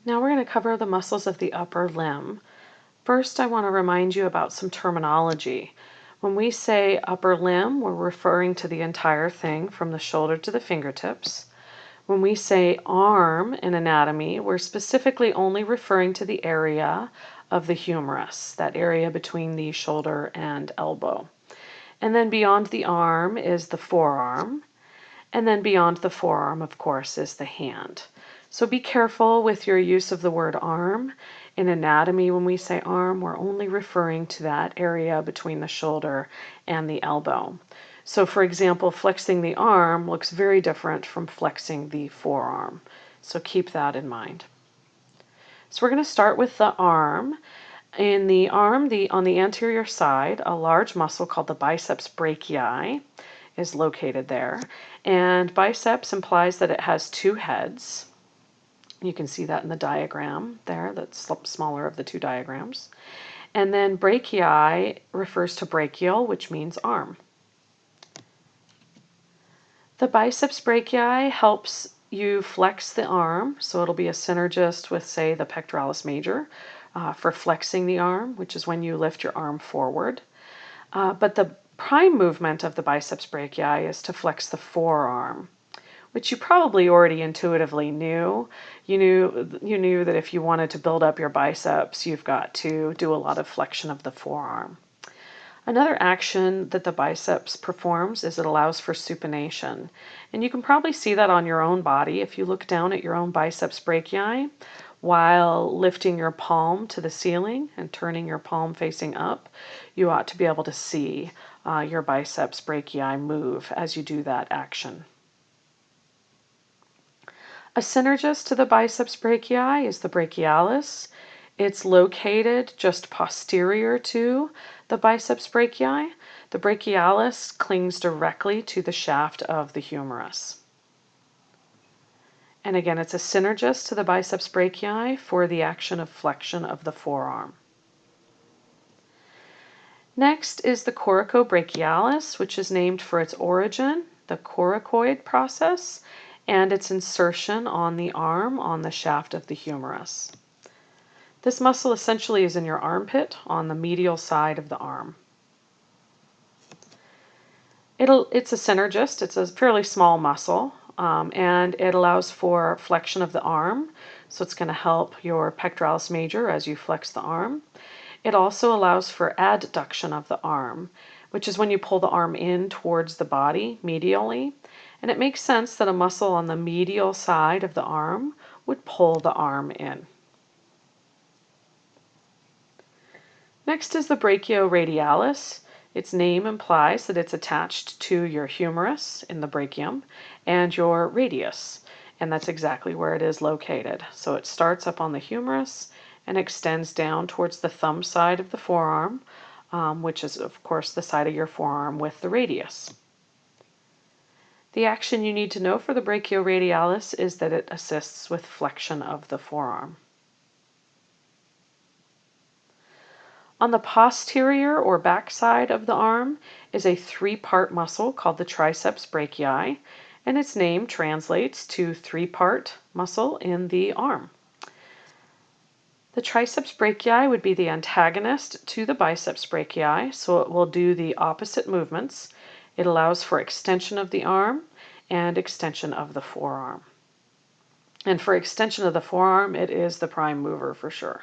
Now we're going to cover the muscles of the upper limb. First, I want to remind you about some terminology. When we say upper limb, we're referring to the entire thing from the shoulder to the fingertips. When we say arm in anatomy, we're specifically only referring to the area of the humerus, that area between the shoulder and elbow. And then beyond the arm is the forearm. And then beyond the forearm, of course, is the hand. So be careful with your use of the word arm. In anatomy, when we say arm, we're only referring to that area between the shoulder and the elbow. So for example, flexing the arm looks very different from flexing the forearm. So keep that in mind. So we're going to start with the arm. In the arm, on the anterior side, a large muscle called the biceps brachii is located there. And biceps implies that it has two heads. You can see that in the diagram there, that's the smaller of the two diagrams. And then brachii refers to brachial, which means arm. The biceps brachii helps you flex the arm, so it'll be a synergist with, say, the pectoralis major for flexing the arm, which is when you lift your arm forward. But the prime movement of the biceps brachii is to flex the forearm, which you probably already intuitively knew. You knew that if you wanted to build up your biceps, you've got to do a lot of flexion of the forearm. Another action that the biceps performs is it allows for supination. And you can probably see that on your own body. If you look down at your own biceps brachii while lifting your palm to the ceiling and turning your palm facing up, you ought to be able to see your biceps brachii move as you do that action. A synergist to the biceps brachii is the brachialis. It's located just posterior to the biceps brachii. The brachialis clings directly to the shaft of the humerus. And again, it's a synergist to the biceps brachii for the action of flexion of the forearm. Next is the coracobrachialis, which is named for its origin, the coracoid process, and its insertion on the arm on the shaft of the humerus. This muscle essentially is in your armpit on the medial side of the arm. It's a synergist. It's a fairly small muscle, and it allows for flexion of the arm. So it's going to help your pectoralis major as you flex the arm. It also allows for adduction of the arm, which is when you pull the arm in towards the body medially. And it makes sense that a muscle on the medial side of the arm would pull the arm in. Next is the brachioradialis. Its name implies that it's attached to your humerus in the brachium and your radius, and that's exactly where it is located. So it starts up on the humerus and extends down towards the thumb side of the forearm, which is, of course, the side of your forearm with the radius. The action you need to know for the brachioradialis is that it assists with flexion of the forearm. On the posterior or back side of the arm is a three-part muscle called the triceps brachii, and its name translates to three-part muscle in the arm. The triceps brachii would be the antagonist to the biceps brachii, so it will do the opposite movements. It allows for extension of the arm and extension of the forearm. And for extension of the forearm, it is the prime mover for sure.